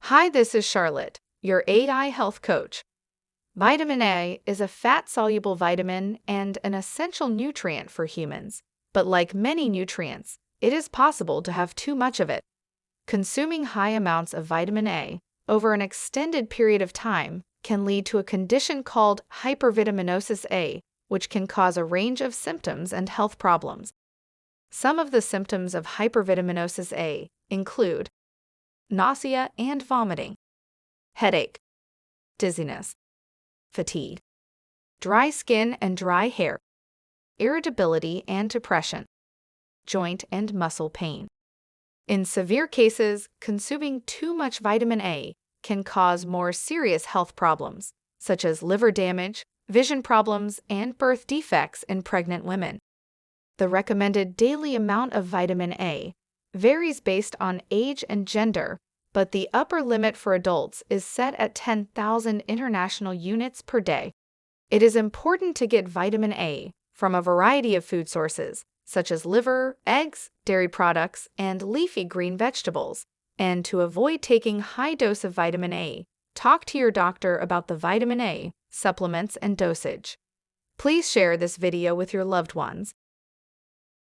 Hi, this is Charlotte, your AI health coach. Vitamin A is a fat-soluble vitamin and an essential nutrient for humans, but like many nutrients, it is possible to have too much of it. Consuming high amounts of vitamin A over an extended period of time can lead to a condition called hypervitaminosis A, which can cause a range of symptoms and health problems. Some of the symptoms of hypervitaminosis A include nausea and vomiting, headache, dizziness, fatigue, dry skin and dry hair, irritability and depression, joint and muscle pain. In severe cases, consuming too much vitamin A can cause more serious health problems, such as liver damage, vision problems, and birth defects in pregnant women. The recommended daily amount of vitamin A varies based on age and gender, but the upper limit for adults is set at 10,000 international units per day. It is important to get vitamin A from a variety of food sources, such as liver, eggs, dairy products, and leafy green vegetables. And to avoid taking high dose of vitamin A, talk to your doctor about the vitamin A supplements and dosage. Please share this video with your loved ones